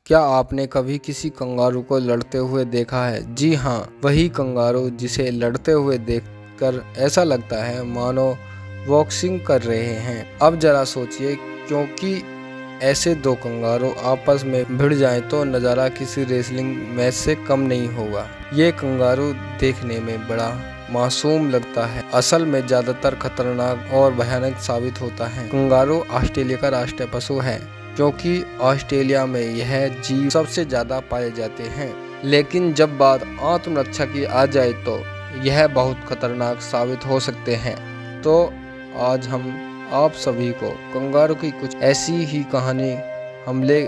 क्या आपने कभी किसी कंगारू को लड़ते हुए देखा है? जी हाँ, वही कंगारू जिसे लड़ते हुए देखकर ऐसा लगता है मानो बॉक्सिंग कर रहे हैं। अब जरा सोचिए, क्योंकि ऐसे दो कंगारू आपस में भिड़ जाएं तो नज़ारा किसी रेसलिंग मैच से कम नहीं होगा। ये कंगारू देखने में बड़ा मासूम लगता है, असल में ज़्यादातर खतरनाक और भयानक साबित होता है। कंगारू ऑस्ट्रेलिया का राष्ट्रीय पशु है, क्योंकि ऑस्ट्रेलिया में यह जीव सबसे ज़्यादा पाए जाते हैं। लेकिन जब बात आत्मरक्षा की आ जाए तो यह बहुत खतरनाक साबित हो सकते हैं। तो आज हम आप सभी को कंगारू की कुछ ऐसी ही कहानी हमले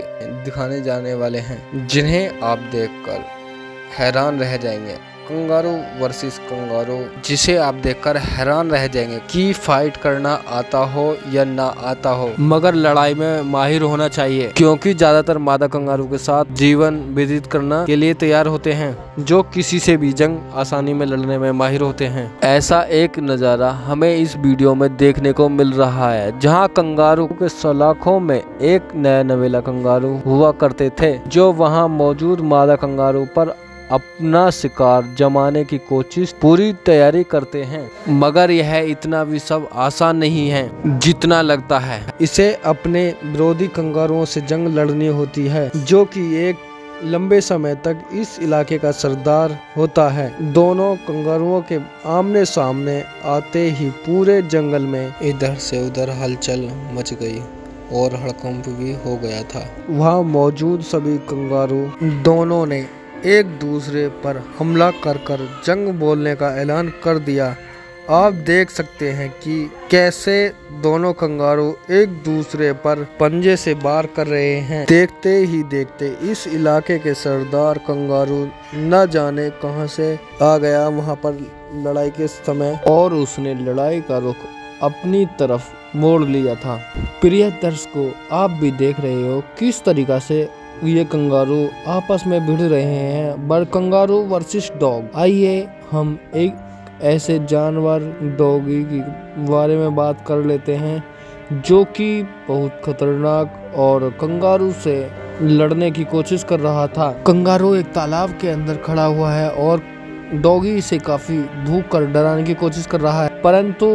दिखाने जाने वाले हैं, जिन्हें आप देखकर हैरान रह जाएंगे। कंगारू वर्सेस कंगारू, जिसे आप देखकर हैरान रह जाएंगे कि फाइट करना आता हो या ना आता हो, मगर लड़ाई में माहिर होना चाहिए, क्योंकि ज्यादातर मादा कंगारू के साथ जीवन व्यतीत करने के लिए तैयार होते हैं, जो किसी से भी जंग आसानी में लड़ने में माहिर होते हैं। ऐसा एक नज़ारा हमें इस वीडियो में देखने को मिल रहा है, जहाँ कंगारू के सलाखों में एक नया नवेला कंगारू हुआ करते थे, जो वहाँ मौजूद मादा कंगारू पर अपना शिकार जमाने की कोशिश पूरी तैयारी करते हैं। मगर यह इतना भी सब आसान नहीं है जितना लगता है। इसे अपने विरोधी कंगारुओं से जंग लड़नी होती है, जो कि एक लंबे समय तक इस इलाके का सरदार होता है। दोनों कंगारुओं के आमने सामने आते ही पूरे जंगल में इधर से उधर हलचल मच गई और हड़कंप भी हो गया था। वहाँ मौजूद सभी कंगारू दोनों ने एक दूसरे पर हमला कर जंग बोलने का ऐलान कर दिया। आप देख सकते हैं कि कैसे दोनों कंगारू एक दूसरे पर पंजे से वार कर रहे हैं। देखते ही देखते इस इलाके के सरदार कंगारू न जाने कहां से आ गया वहां पर लड़ाई के समय, और उसने लड़ाई का रुख अपनी तरफ मोड़ लिया था। प्रिय दर्शकों, आप भी देख रहे हो किस तरीका से ये कंगारू आपस में भिड़ रहे हैं। बड़ कंगारू वर्सेस डॉग। आइए हम एक ऐसे जानवर डॉगी के बारे में बात कर लेते हैं, जो कि बहुत खतरनाक और कंगारू से लड़ने की कोशिश कर रहा था। कंगारू एक तालाब के अंदर खड़ा हुआ है और डॉगी इसे काफी भूख कर डराने की कोशिश कर रहा है, परंतु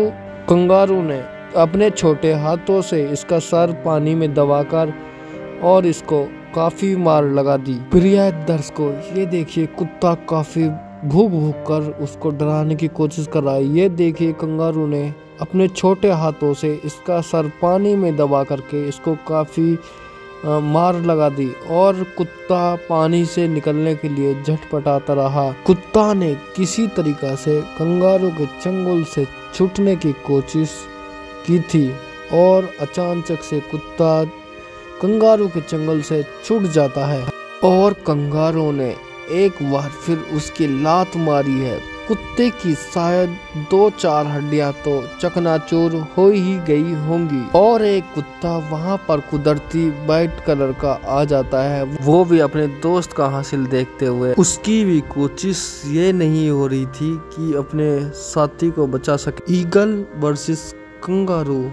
कंगारू ने अपने छोटे हाथों से इसका सर पानी में दबाकर और इसको काफी मार लगा दी। प्रिय दर्शकों, ये देखिए कुत्ता काफी भूख कर उसको डराने की कोशिश कर रहा है। ये देखिए कंगारू ने अपने छोटे हाथों से इसका सर पानी में दबा करके इसको काफी मार लगा दी, और कुत्ता पानी से निकलने के लिए झटपटाता रहा। कुत्ता ने किसी तरीका से कंगारू के चंगुल से छूटने की कोशिश की थी, और अचानक से कुत्ता कंगारू के चंगुल से छूट जाता है और कंगारू ने एक बार फिर उसकी लात मारी है। कुत्ते की शायद 2-4 हड्डियां तो चकनाचूर हो ही गई होंगी, और एक कुत्ता वहां पर कुदरती वाइट कलर का आ जाता है, वो भी अपने दोस्त का हासिल देखते हुए। उसकी भी कोशिश ये नहीं हो रही थी कि अपने साथी को बचा सके। Eagle versus kangaroo.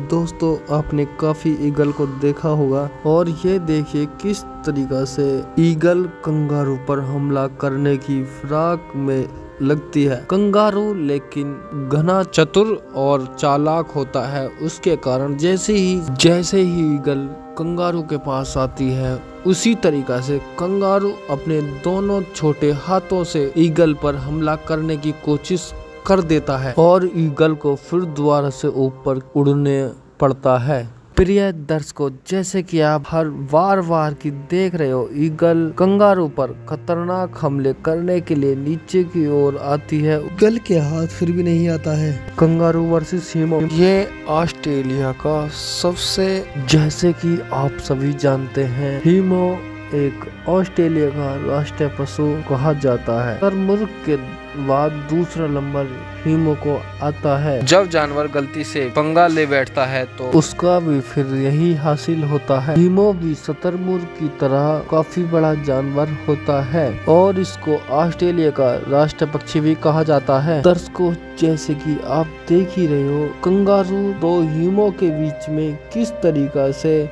दोस्तों, आपने काफी ईगल को देखा होगा, और ये देखिए किस तरीका से ईगल कंगारू पर हमला करने की फिराक में लगती है। कंगारू लेकिन घना चतुर और चालाक होता है, उसके कारण जैसे ही ईगल कंगारू के पास आती है, उसी तरीका से कंगारू अपने दोनों छोटे हाथों से ईगल पर हमला करने की कोशिश कर देता है, और ईगल को फिर दोबारा से ऊपर उड़ने पड़ता है। प्रिय दर्शकों, जैसे कि आप हर बार की देख रहे हो, ईगल कंगारू पर खतरनाक हमले करने के लिए नीचे की ओर आती है। ईगल के हाथ फिर भी नहीं आता है। कंगारू वर्सेस हीमो। ये ऑस्ट्रेलिया का सबसे, जैसे कि आप सभी जानते हैं, हीमो एक ऑस्ट्रेलिया का राष्ट्रीय पशु कहा जाता है। तरमुर्ग के बाद दूसरा नंबर हीमो को आता है। जब जानवर गलती से पंगा ले बैठता है तो उसका भी फिर यही हासिल होता है। हीमो भी शतरमुर्ग की तरह काफी बड़ा जानवर होता है, और इसको ऑस्ट्रेलिया का राष्ट्रीय पक्षी भी कहा जाता है। दर्शकों, जैसे कि आप देख ही रहे हो, कंगारू दो हीमो के बीच में किस तरीका से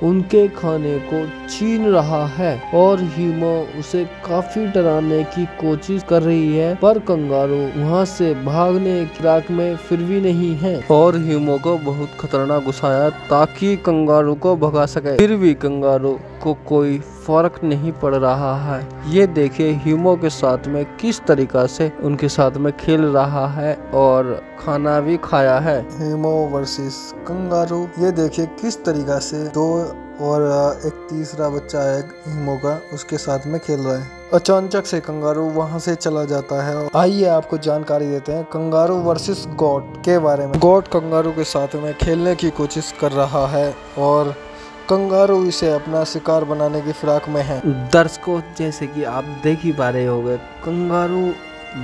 उनके खाने को छीन रहा है और हीमो उसे काफी डराने की कोशिश कर रही है, पर कंगारू वहाँ से भागने की फिराक में फिर भी नहीं है और हीमो को बहुत खतरनाक गुस्साया ताकि कंगारू को भगा सके। फिर भी कंगारू को कोई फर्क नहीं पड़ रहा है। ये देखिए हीमो के साथ में किस तरीका से उनके साथ में खेल रहा है और खाना भी खाया है। हीमो वर्सेस कंगारू, ये देखिए किस तरीका से दो और एक तीसरा बच्चा है हीमो का, उसके साथ में खेल रहा है। अचानक से कंगारू वहां से चला जाता है। आइए आपको जानकारी देते हैं कंगारू वर्सेस गोट के बारे में। गोट कंगारू के साथ में खेलने की कोशिश कर रहा है और कंगारू इसे अपना शिकार बनाने की फिराक में है। दर्शकों, जैसे कि आप देख ही पा रहे होंगे कंगारू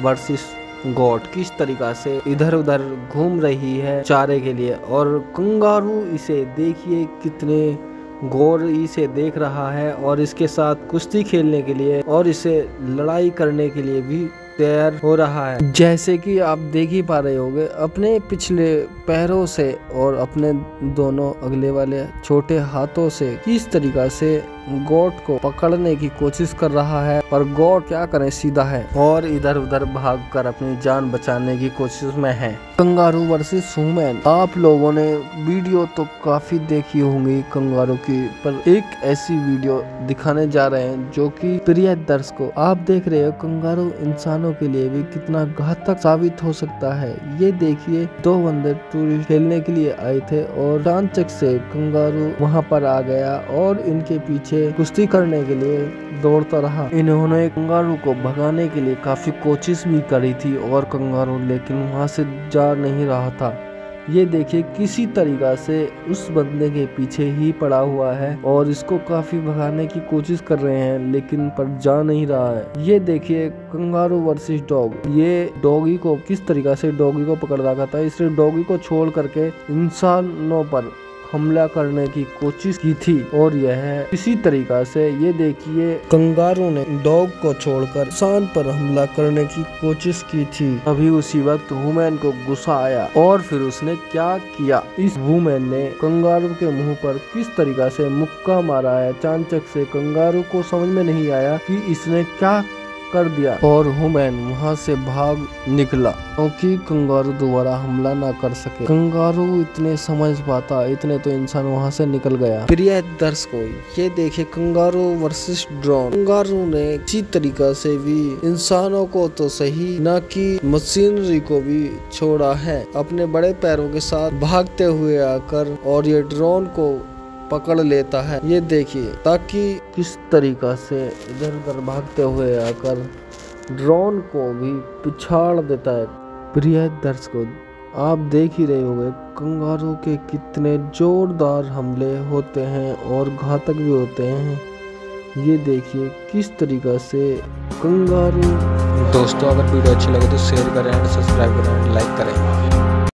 वर्सेस गोट किस तरीका से इधर उधर घूम रही है चारे के लिए और कंगारू इसे देखिए कितने गौर इसे देख रहा है और इसके साथ कुश्ती खेलने के लिए और इसे लड़ाई करने के लिए भी तैयार हो रहा है। जैसे कि आप देख ही पा रहे होंगे अपने पिछले पैरों से और अपने दोनों अगले वाले छोटे हाथों से किस तरीका से गोट को पकड़ने की कोशिश कर रहा है, पर गोट क्या करे सीधा है और इधर उधर भागकर अपनी जान बचाने की कोशिश में है। कंगारू वर्सेस ह्यूमन, आप लोगों ने वीडियो तो काफी देखी होंगी कंगारू की, पर एक ऐसी वीडियो दिखाने जा रहे हैं जो कि प्रिय दर्शकों आप देख रहे हो कंगारू इंसानों के लिए भी कितना घातक साबित हो सकता है। ये देखिए दो बंदे टूरिस्ट खेलने के लिए आए थे और अचानक से कंगारू वहां पर आ गया और इनके पीछे कुश्ती करने के लिए दौड़ता रहा। इन्होंने कंगारू को भगाने के लिए काफी कोशिश भी करी थी और कंगारू लेकिन वहां से जा नहीं रहा था। ये देखिए किसी तरीका से उस बंदे के पीछे ही पड़ा हुआ है और इसको काफी भगाने की कोशिश कर रहे हैं लेकिन पर जा नहीं रहा है। ये देखिए कंगारू वर्सेस डॉग, ये डॉगी को किस तरीका से डॉगी को पकड़ रखा था, इसलिए डॉगी को छोड़ करके इंसानों पर हमला करने की कोशिश की थी और यह इसी तरीका से ये देखिए कंगारू ने डॉग को छोड़कर इंसान पर हमला करने की कोशिश की थी। अभी उसी वक्त वुमेन को गुस्सा आया और फिर उसने क्या किया, इस वुमेन ने कंगारू के मुंह पर किस तरीका से मुक्का मारा है। अचानक से कंगारू को समझ में नहीं आया कि इसने क्या कर दिया और वुमेन वहां से भाग निकला क्योंकि कंगारू दोबारा हमला ना कर सके। कंगारू इतने समझ पाता, इतने तो इंसान वहां से निकल गया। प्रिय दर्शकों, ये देखे कंगारू वर्सेस ड्रोन। कंगारू ने इसी तरीका से भी इंसानों को तो सही न कि मशीनरी को भी छोड़ा है, अपने बड़े पैरों के साथ भागते हुए आकर और ये ड्रोन को पकड़ लेता है। ये देखिए ताकि किस तरीका से इधर उधर भागते हुए आकर ड्रोन को भी पिछाड़ देता है। प्रिय दर्शकों, आप देख ही रहे होंगे कंगारू के कितने जोरदार हमले होते हैं और घातक भी होते हैं। ये देखिए किस तरीका से कंगारू। दोस्तों, अगर वीडियो अच्छी लगे तो शेयर करें, सब्सक्राइब करें, लाइक करें।